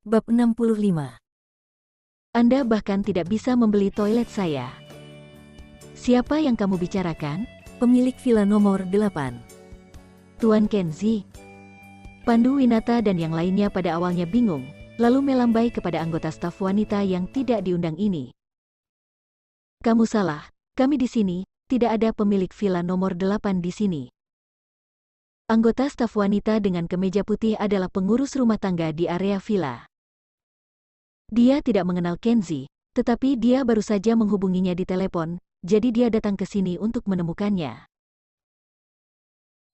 Bab 65. Anda bahkan tidak bisa membeli toilet saya. Siapa yang kamu bicarakan? Pemilik villa nomor 8. Tuan Kenzi. Pandu Winata dan yang lainnya pada awalnya bingung, lalu melambai kepada anggota staf wanita yang tidak diundang ini. Kamu salah, kami di sini, tidak ada pemilik villa nomor 8 di sini. Anggota staf wanita dengan kemeja putih adalah pengurus rumah tangga di area villa. Dia tidak mengenal Kenzi, tetapi dia baru saja menghubunginya di telepon, jadi dia datang ke sini untuk menemukannya.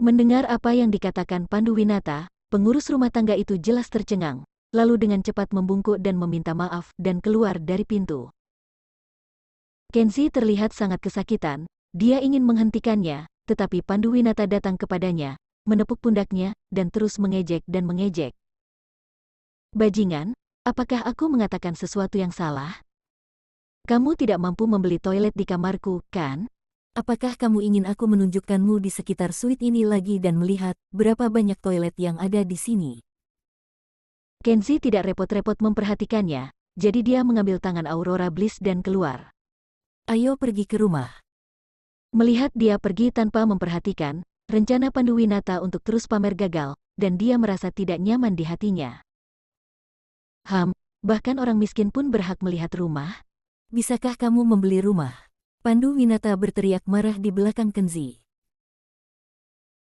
Mendengar apa yang dikatakan Pandu Winata, pengurus rumah tangga itu jelas tercengang, lalu dengan cepat membungkuk dan meminta maaf dan keluar dari pintu. Kenzi terlihat sangat kesakitan, dia ingin menghentikannya, tetapi Pandu Winata datang kepadanya, menepuk pundaknya, dan terus mengejek dan mengejek. Bajingan, apakah aku mengatakan sesuatu yang salah? Kamu tidak mampu membeli toilet di kamarku, kan? Apakah kamu ingin aku menunjukkanmu di sekitar suite ini lagi dan melihat berapa banyak toilet yang ada di sini? Kenzi tidak repot-repot memperhatikannya, jadi dia mengambil tangan Aurora Bliss dan keluar. Ayo pergi ke rumah. Melihat dia pergi tanpa memperhatikan, rencana Pandu Winata untuk terus pamer gagal, dan dia merasa tidak nyaman di hatinya. Bahkan orang miskin pun berhak melihat rumah? Bisakah kamu membeli rumah? Pandu Winata berteriak marah di belakang Kenzi.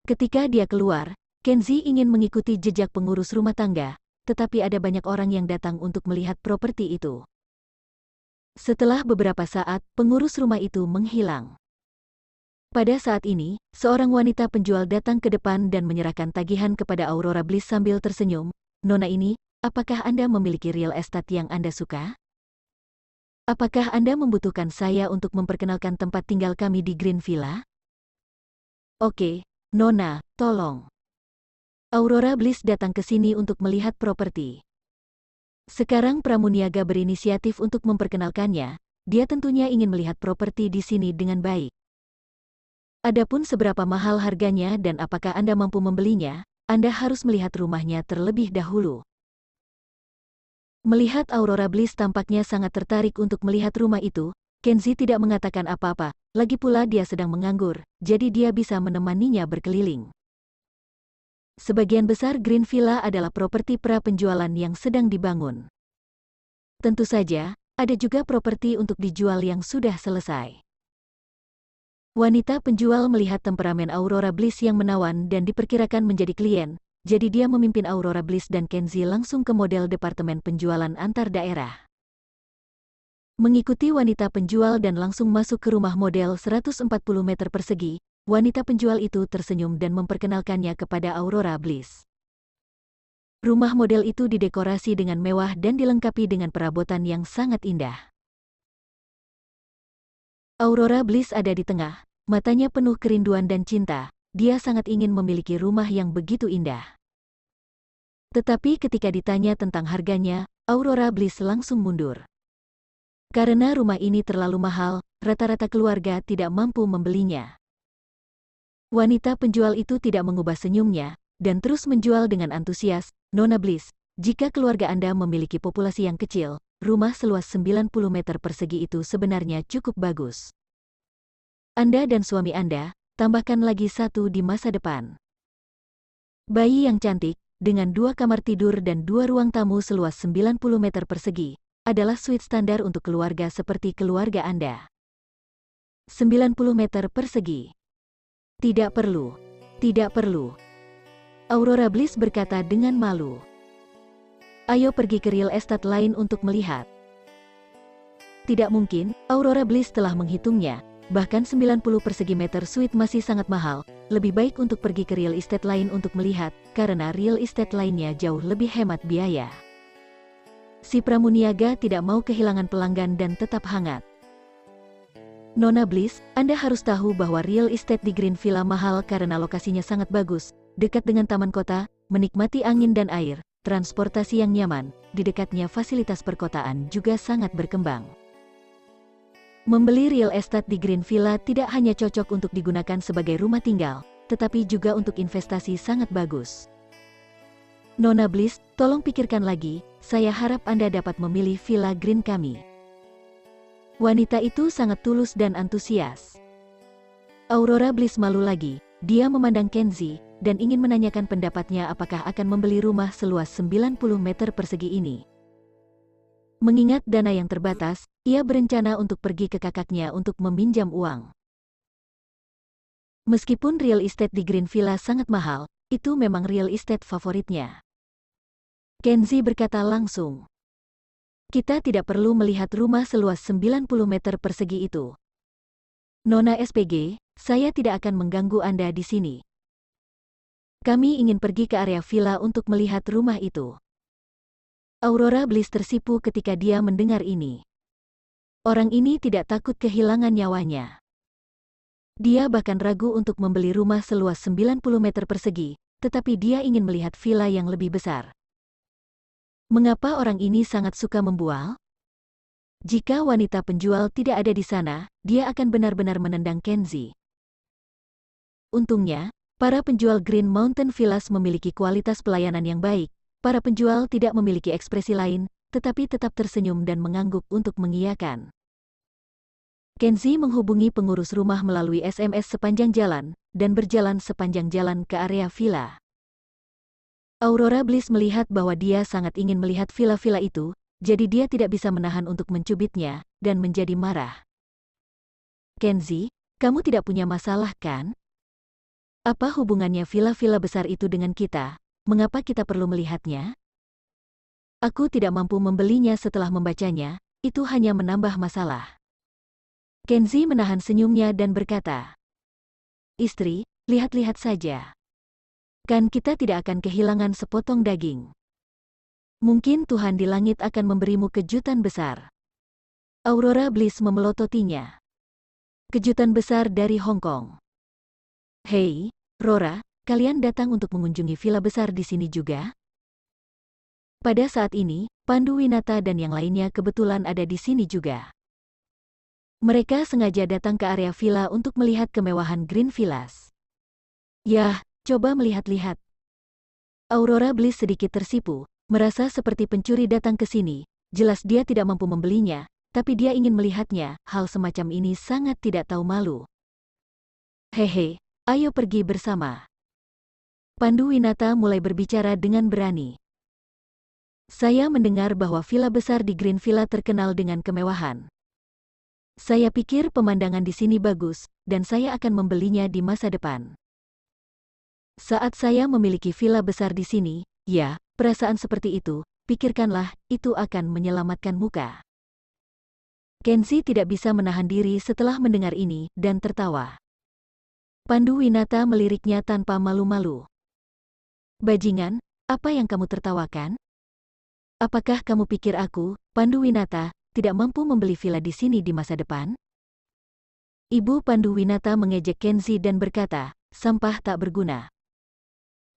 Ketika dia keluar, Kenzi ingin mengikuti jejak pengurus rumah tangga, tetapi ada banyak orang yang datang untuk melihat properti itu. Setelah beberapa saat, pengurus rumah itu menghilang. Pada saat ini, seorang wanita penjual datang ke depan dan menyerahkan tagihan kepada Aurora Bliss sambil tersenyum. Nona ini, apakah Anda memiliki real estate yang Anda suka? Apakah Anda membutuhkan saya untuk memperkenalkan tempat tinggal kami di Green Villa? Oke, Nona, tolong. Aurora Bliss datang ke sini untuk melihat properti. Sekarang Pramuniaga berinisiatif untuk memperkenalkannya, dia tentunya ingin melihat properti di sini dengan baik. Adapun seberapa mahal harganya dan apakah Anda mampu membelinya, Anda harus melihat rumahnya terlebih dahulu. Melihat Aurora Bliss tampaknya sangat tertarik untuk melihat rumah itu, Kenzi tidak mengatakan apa-apa, lagi pula dia sedang menganggur, jadi dia bisa menemaninya berkeliling. Sebagian besar Green Villa adalah properti pra-penjualan yang sedang dibangun. Tentu saja, ada juga properti untuk dijual yang sudah selesai. Wanita penjual melihat temperamen Aurora Bliss yang menawan dan diperkirakan menjadi klien, jadi dia memimpin Aurora Bliss dan Kenzi langsung ke model departemen penjualan antar daerah. Mengikuti wanita penjual dan langsung masuk ke rumah model 140 meter persegi, wanita penjual itu tersenyum dan memperkenalkannya kepada Aurora Bliss. Rumah model itu didekorasi dengan mewah dan dilengkapi dengan perabotan yang sangat indah. Aurora Bliss ada di tengah, matanya penuh kerinduan dan cinta. Dia sangat ingin memiliki rumah yang begitu indah. Tetapi ketika ditanya tentang harganya, Aurora Bliss langsung mundur. Karena rumah ini terlalu mahal, rata-rata keluarga tidak mampu membelinya. Wanita penjual itu tidak mengubah senyumnya, dan terus menjual dengan antusias. Nona Bliss, jika keluarga Anda memiliki populasi yang kecil, rumah seluas 90 meter persegi itu sebenarnya cukup bagus. Anda dan suami Anda, tambahkan lagi satu di masa depan. Bayi yang cantik, dengan 2 kamar tidur dan 2 ruang tamu seluas 90 meter persegi, adalah suite standar untuk keluarga seperti keluarga Anda. 90 meter persegi. Tidak perlu. Tidak perlu. Aurora Bliss berkata dengan malu. Ayo pergi ke real estate lain untuk melihat. Tidak mungkin, Aurora Bliss telah menghitungnya. Bahkan 90 persegi meter suite masih sangat mahal, lebih baik untuk pergi ke real estate lain untuk melihat, karena real estate lainnya jauh lebih hemat biaya. Si Pramuniaga tidak mau kehilangan pelanggan dan tetap hangat. Nona Bliss, Anda harus tahu bahwa real estate di Green Villa mahal karena lokasinya sangat bagus, dekat dengan taman kota, menikmati angin dan air, transportasi yang nyaman, di dekatnya fasilitas perkotaan juga sangat berkembang. Membeli real estate di Green Villa tidak hanya cocok untuk digunakan sebagai rumah tinggal, tetapi juga untuk investasi sangat bagus. Nona Bliss, tolong pikirkan lagi, saya harap Anda dapat memilih Villa Green kami. Wanita itu sangat tulus dan antusias. Aurora Bliss malu lagi, dia memandang Kenzie, dan ingin menanyakan pendapatnya apakah akan membeli rumah seluas 90 meter persegi ini. Mengingat dana yang terbatas, ia berencana untuk pergi ke kakaknya untuk meminjam uang. Meskipun real estate di Green Villa sangat mahal, itu memang real estate favoritnya. Kenzie berkata langsung. Kita tidak perlu melihat rumah seluas 90 meter persegi itu. Nona SPG, saya tidak akan mengganggu Anda di sini. Kami ingin pergi ke area villa untuk melihat rumah itu. Aurora Bliss tersipu ketika dia mendengar ini. Orang ini tidak takut kehilangan nyawanya. Dia bahkan ragu untuk membeli rumah seluas 90 meter persegi, tetapi dia ingin melihat villa yang lebih besar. Mengapa orang ini sangat suka membual? Jika wanita penjual tidak ada di sana, dia akan benar-benar menendang Kenzie. Untungnya, para penjual Green Mountain Villas memiliki kualitas pelayanan yang baik. Para penjual tidak memiliki ekspresi lain, tetapi tetap tersenyum dan mengangguk untuk mengiyakan. Kenzie menghubungi pengurus rumah melalui SMS sepanjang jalan, dan berjalan sepanjang jalan ke area villa. Aurora Bliss melihat bahwa dia sangat ingin melihat villa-villa itu, jadi dia tidak bisa menahan untuk mencubitnya, dan menjadi marah. Kenzie, kamu tidak punya masalah kan? Apa hubungannya villa-villa besar itu dengan kita? Mengapa kita perlu melihatnya? Aku tidak mampu membelinya setelah membacanya, itu hanya menambah masalah. Kenzie menahan senyumnya dan berkata, Istri, lihat-lihat saja. Kan kita tidak akan kehilangan sepotong daging. Mungkin Tuhan di langit akan memberimu kejutan besar. Aurora Bliss memelototinya. Kejutan besar dari Hong Kong. Hei, Rora, kalian datang untuk mengunjungi villa besar di sini juga? Pada saat ini, Pandu Winata dan yang lainnya kebetulan ada di sini juga. Mereka sengaja datang ke area villa untuk melihat kemewahan Green Villas. Yah, coba melihat-lihat. Aurora Bliss sedikit tersipu, merasa seperti pencuri datang ke sini. Jelas dia tidak mampu membelinya, tapi dia ingin melihatnya. Hal semacam ini sangat tidak tahu malu. Hehe, ayo pergi bersama. Pandu Winata mulai berbicara dengan berani. Saya mendengar bahwa villa besar di Green Villa terkenal dengan kemewahan. Saya pikir pemandangan di sini bagus, dan saya akan membelinya di masa depan. Saat saya memiliki villa besar di sini, ya, perasaan seperti itu, pikirkanlah, itu akan menyelamatkan muka. Kenzie tidak bisa menahan diri setelah mendengar ini, dan tertawa. Pandu Winata meliriknya tanpa malu-malu. Bajingan, apa yang kamu tertawakan? Apakah kamu pikir aku, Pandu Winata, tidak mampu membeli villa di sini di masa depan? Ibu Pandu Winata mengejek Kenzie dan berkata, sampah tak berguna.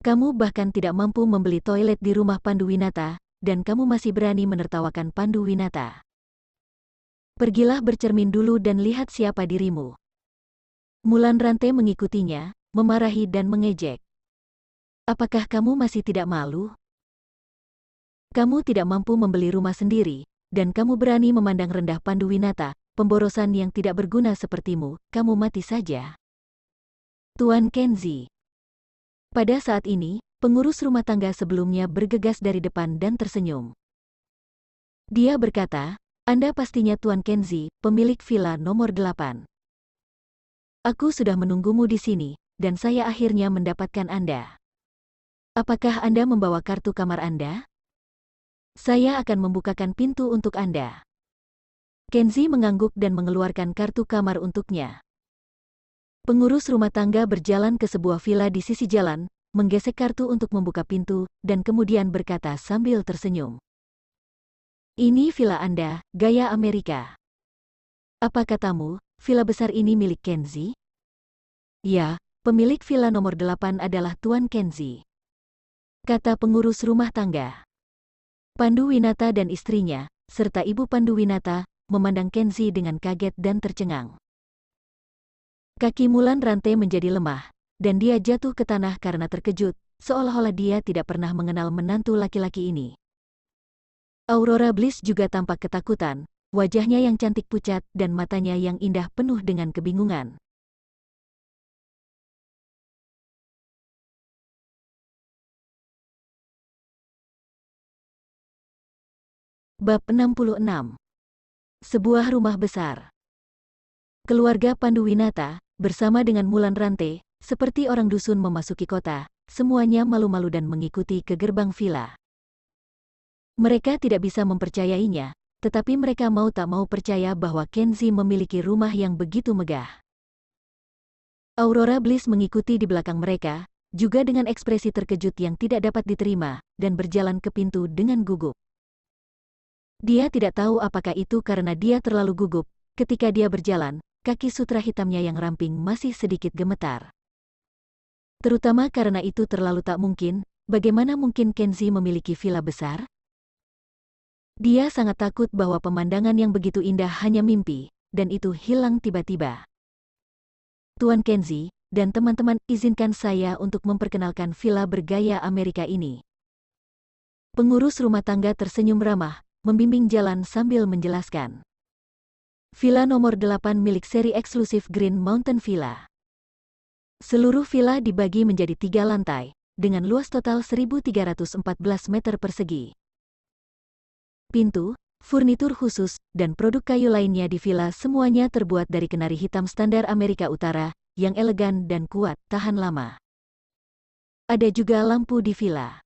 Kamu bahkan tidak mampu membeli toilet di rumah Pandu Winata, dan kamu masih berani menertawakan Pandu Winata. Pergilah bercermin dulu dan lihat siapa dirimu. Mulan Rante mengikutinya, memarahi dan mengejek. Apakah kamu masih tidak malu? Kamu tidak mampu membeli rumah sendiri, dan kamu berani memandang rendah Pandu Winata, pemborosan yang tidak berguna sepertimu, kamu mati saja. Tuan Kenzie. Pada saat ini, pengurus rumah tangga sebelumnya bergegas dari depan dan tersenyum. Dia berkata, Anda pastinya Tuan Kenzie, pemilik villa nomor 8. Aku sudah menunggumu di sini, dan saya akhirnya mendapatkan Anda. Apakah Anda membawa kartu kamar Anda? Saya akan membukakan pintu untuk Anda. Kenzie mengangguk dan mengeluarkan kartu kamar untuknya. Pengurus rumah tangga berjalan ke sebuah villa di sisi jalan, menggesek kartu untuk membuka pintu, dan kemudian berkata sambil tersenyum. Ini villa Anda, gaya Amerika. Apa katamu, villa besar ini milik Kenzie? Ya, pemilik villa nomor 8 adalah Tuan Kenzie, kata pengurus rumah tangga. Pandu Winata dan istrinya, serta Ibu Pandu Winata, memandang Kenzi dengan kaget dan tercengang. Kaki Mulan Rantai menjadi lemah, dan dia jatuh ke tanah karena terkejut, seolah-olah dia tidak pernah mengenal menantu laki-laki ini. Aurora Bliss juga tampak ketakutan, wajahnya yang cantik pucat dan matanya yang indah penuh dengan kebingungan. Bab 66. Sebuah rumah besar. Keluarga Panduwinata, bersama dengan Mulan Rantai, seperti orang dusun memasuki kota, semuanya malu-malu dan mengikuti ke gerbang villa. Mereka tidak bisa mempercayainya, tetapi mereka mau tak mau percaya bahwa Kenzi memiliki rumah yang begitu megah. Aurora Bliss mengikuti di belakang mereka, juga dengan ekspresi terkejut yang tidak dapat diterima, dan berjalan ke pintu dengan gugup. Dia tidak tahu apakah itu karena dia terlalu gugup. Ketika dia berjalan, kaki sutra hitamnya yang ramping masih sedikit gemetar. Terutama karena itu terlalu tak mungkin, bagaimana mungkin Kenzi memiliki villa besar? Dia sangat takut bahwa pemandangan yang begitu indah hanya mimpi, dan itu hilang tiba-tiba. Tuan Kenzi, dan teman-teman, izinkan saya untuk memperkenalkan villa bergaya Amerika ini. Pengurus rumah tangga tersenyum ramah, membimbing jalan sambil menjelaskan. Villa nomor 8 milik seri eksklusif Green Mountain Villa. Seluruh villa dibagi menjadi 3 lantai, dengan luas total 1.314 meter persegi. Pintu, furnitur khusus, dan produk kayu lainnya di villa semuanya terbuat dari kenari hitam standar Amerika Utara, yang elegan dan kuat tahan lama. Ada juga lampu di villa.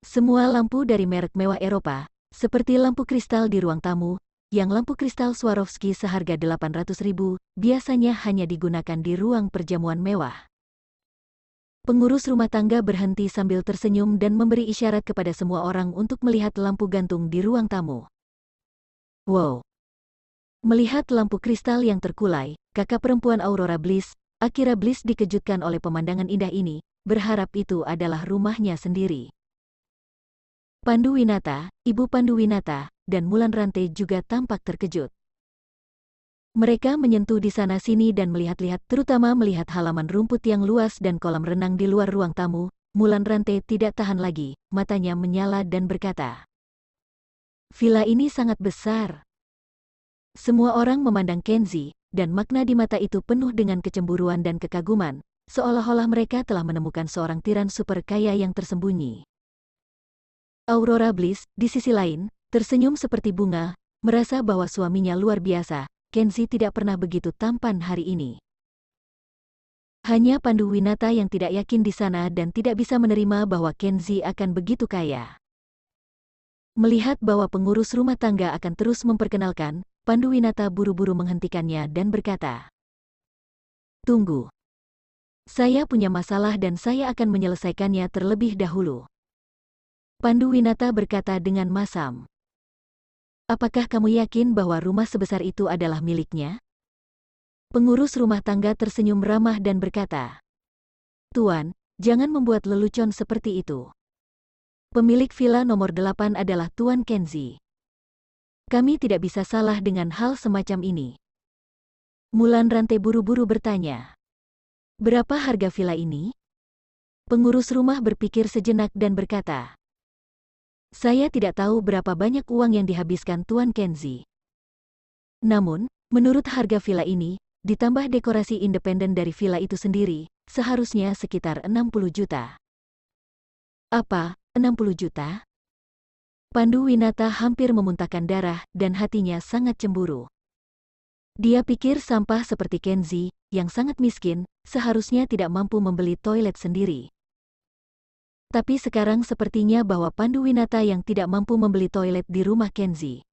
Semua lampu dari merek mewah Eropa, seperti lampu kristal di ruang tamu, yang lampu kristal Swarovski seharga 800.000, biasanya hanya digunakan di ruang perjamuan mewah. Pengurus rumah tangga berhenti sambil tersenyum dan memberi isyarat kepada semua orang untuk melihat lampu gantung di ruang tamu. Wow! Melihat lampu kristal yang terkulai, kakak perempuan Aurora Bliss, Akira Bliss dikejutkan oleh pemandangan indah ini, berharap itu adalah rumahnya sendiri. Panduwinata, Ibu Panduwinata, dan Mulan Rantai juga tampak terkejut. Mereka menyentuh di sana-sini dan melihat-lihat, terutama melihat halaman rumput yang luas dan kolam renang di luar ruang tamu. Mulan Rantai tidak tahan lagi, matanya menyala dan berkata, "Villa ini sangat besar." Semua orang memandang Kenzi, dan makna di mata itu penuh dengan kecemburuan dan kekaguman, seolah-olah mereka telah menemukan seorang tiran super kaya yang tersembunyi. Aurora Bliss, di sisi lain, tersenyum seperti bunga, merasa bahwa suaminya luar biasa. Kenzi tidak pernah begitu tampan hari ini. Hanya Panduwinata yang tidak yakin di sana dan tidak bisa menerima bahwa Kenzi akan begitu kaya. Melihat bahwa pengurus rumah tangga akan terus memperkenalkan, Panduwinata buru-buru menghentikannya dan berkata, "Tunggu. Saya punya masalah dan saya akan menyelesaikannya terlebih dahulu." Panduwinata berkata dengan masam, "Apakah kamu yakin bahwa rumah sebesar itu adalah miliknya?" Pengurus rumah tangga tersenyum ramah dan berkata, "Tuan, jangan membuat lelucon seperti itu. Pemilik villa nomor 8 adalah Tuan Kenzi. Kami tidak bisa salah dengan hal semacam ini." Mulan Rantai buru-buru bertanya, "Berapa harga villa ini?" Pengurus rumah berpikir sejenak dan berkata, "Saya tidak tahu berapa banyak uang yang dihabiskan Tuan Kenzi. Namun, menurut harga villa ini, ditambah dekorasi independen dari villa itu sendiri, seharusnya sekitar 60 juta. Apa, 60 juta? Panduwinata hampir memuntahkan darah dan hatinya sangat cemburu. Dia pikir sampah seperti Kenzi, yang sangat miskin, seharusnya tidak mampu membeli toilet sendiri. Tapi sekarang sepertinya bahwa Panduwinata yang tidak mampu membeli toilet di rumah Kenzi.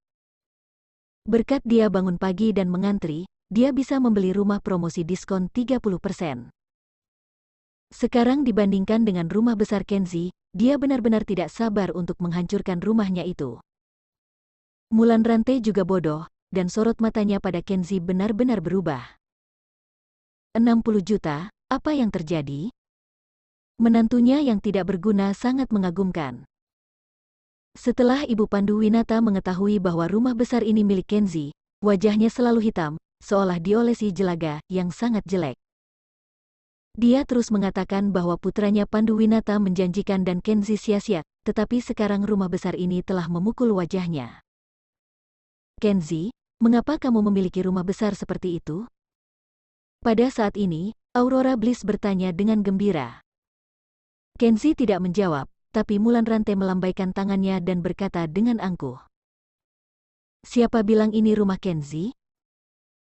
Berkat dia bangun pagi dan mengantri, dia bisa membeli rumah promosi diskon 30%. Sekarang dibandingkan dengan rumah besar Kenzi, dia benar-benar tidak sabar untuk menghancurkan rumahnya itu. Mulan Rantai juga bodoh, dan sorot matanya pada Kenzi benar-benar berubah. 60 juta, apa yang terjadi? Menantunya yang tidak berguna sangat mengagumkan. Setelah Ibu Pandu Winata mengetahui bahwa rumah besar ini milik Kenzi, wajahnya selalu hitam, seolah diolesi jelaga yang sangat jelek. Dia terus mengatakan bahwa putranya Pandu Winata menjanjikan dan Kenzi sia-sia, tetapi sekarang rumah besar ini telah memukul wajahnya. Kenzi, mengapa kamu memiliki rumah besar seperti itu? Pada saat ini, Aurora Bliss bertanya dengan gembira. Kenzi tidak menjawab, tapi Mulan Rantai melambaikan tangannya dan berkata dengan angkuh. Siapa bilang ini rumah Kenzi?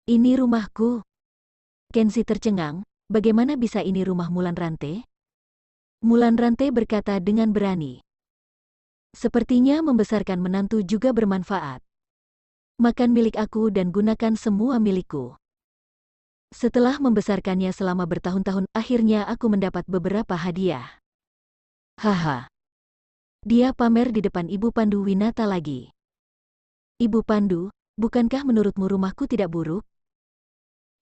Ini rumahku. Kenzi tercengang, bagaimana bisa ini rumah Mulan Rantai? Mulan Rantai berkata dengan berani. Sepertinya membesarkan menantu juga bermanfaat. Makan milik aku dan gunakan semua milikku. Setelah membesarkannya selama bertahun-tahun, akhirnya aku mendapat beberapa hadiah. Haha. Dia pamer di depan Ibu Pandu Winata lagi. Ibu Pandu, bukankah menurutmu rumahku tidak buruk?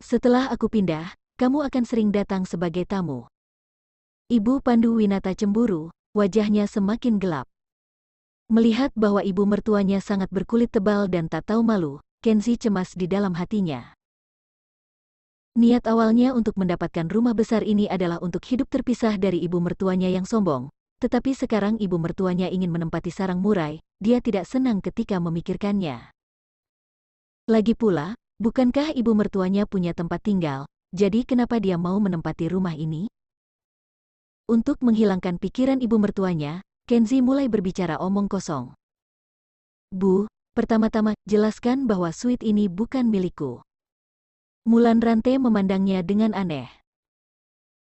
Setelah aku pindah, kamu akan sering datang sebagai tamu. Ibu Pandu Winata cemburu, wajahnya semakin gelap. Melihat bahwa ibu mertuanya sangat berkulit tebal dan tak tahu malu, Kenzi cemas di dalam hatinya. Niat awalnya untuk mendapatkan rumah besar ini adalah untuk hidup terpisah dari ibu mertuanya yang sombong, tetapi sekarang ibu mertuanya ingin menempati sarang murai, dia tidak senang ketika memikirkannya. Lagi pula, bukankah ibu mertuanya punya tempat tinggal, jadi kenapa dia mau menempati rumah ini? Untuk menghilangkan pikiran ibu mertuanya, Kenzi mulai berbicara omong kosong. Bu, pertama-tama, jelaskan bahwa suite ini bukan milikku. Mulan Rantai memandangnya dengan aneh.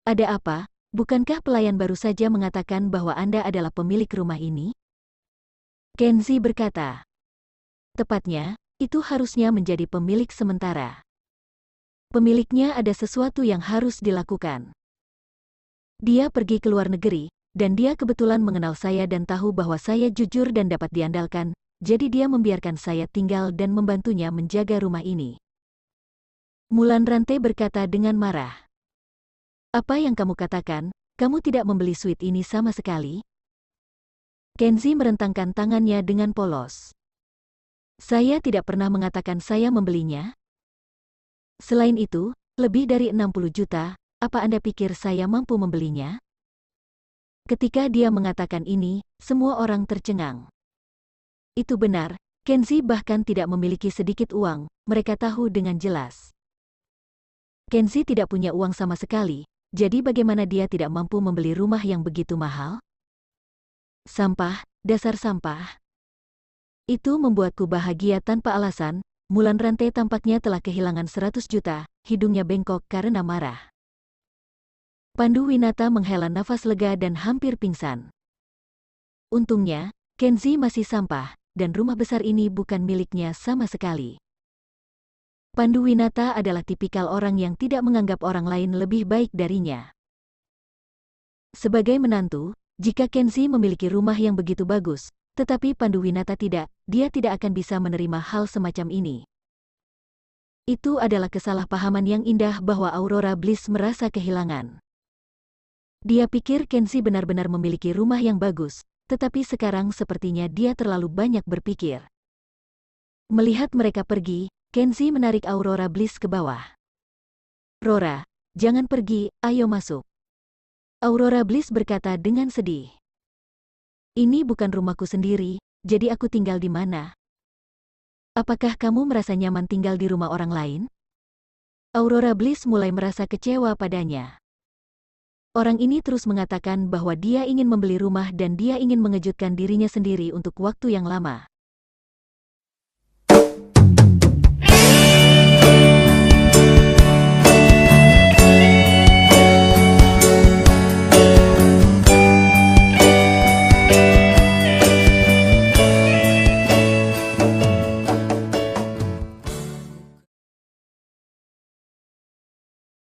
Ada apa? Bukankah pelayan baru saja mengatakan bahwa Anda adalah pemilik rumah ini? Kenzi berkata. Tepatnya, itu harusnya menjadi pemilik sementara. Pemiliknya ada sesuatu yang harus dilakukan. Dia pergi ke luar negeri, dan dia kebetulan mengenal saya dan tahu bahwa saya jujur dan dapat diandalkan, jadi dia membiarkan saya tinggal dan membantunya menjaga rumah ini. Mulan Rantai berkata dengan marah. Apa yang kamu katakan, kamu tidak membeli suite ini sama sekali? Kenzi merentangkan tangannya dengan polos. Saya tidak pernah mengatakan saya membelinya. Selain itu, lebih dari 60 juta, apa Anda pikir saya mampu membelinya? Ketika dia mengatakan ini, semua orang tercengang. Itu benar, Kenzi bahkan tidak memiliki sedikit uang, mereka tahu dengan jelas. Kenzi tidak punya uang sama sekali, jadi bagaimana dia tidak mampu membeli rumah yang begitu mahal? Sampah, dasar sampah. Itu membuatku bahagia tanpa alasan. Mulan Rantai tampaknya telah kehilangan 100 juta, hidungnya bengkok karena marah. Pandu Winata menghela nafas lega dan hampir pingsan. Untungnya, Kenzi masih sampah, dan rumah besar ini bukan miliknya sama sekali. Pandu Winata adalah tipikal orang yang tidak menganggap orang lain lebih baik darinya. Sebagai menantu, jika Kenzi memiliki rumah yang begitu bagus, tetapi Pandu Winata tidak, dia tidak akan bisa menerima hal semacam ini. Itu adalah kesalahpahaman yang indah bahwa Aurora Bliss merasa kehilangan. Dia pikir Kenzi benar-benar memiliki rumah yang bagus, tetapi sekarang sepertinya dia terlalu banyak berpikir. Melihat mereka pergi, Kenzi menarik Aurora Bliss ke bawah. Rora, jangan pergi, ayo masuk. Aurora Bliss berkata dengan sedih. Ini bukan rumahku sendiri, jadi aku tinggal di mana? Apakah kamu merasa nyaman tinggal di rumah orang lain? Aurora Bliss mulai merasa kecewa padanya. Orang ini terus mengatakan bahwa dia ingin membeli rumah dan dia ingin mengejutkan dirinya sendiri untuk waktu yang lama.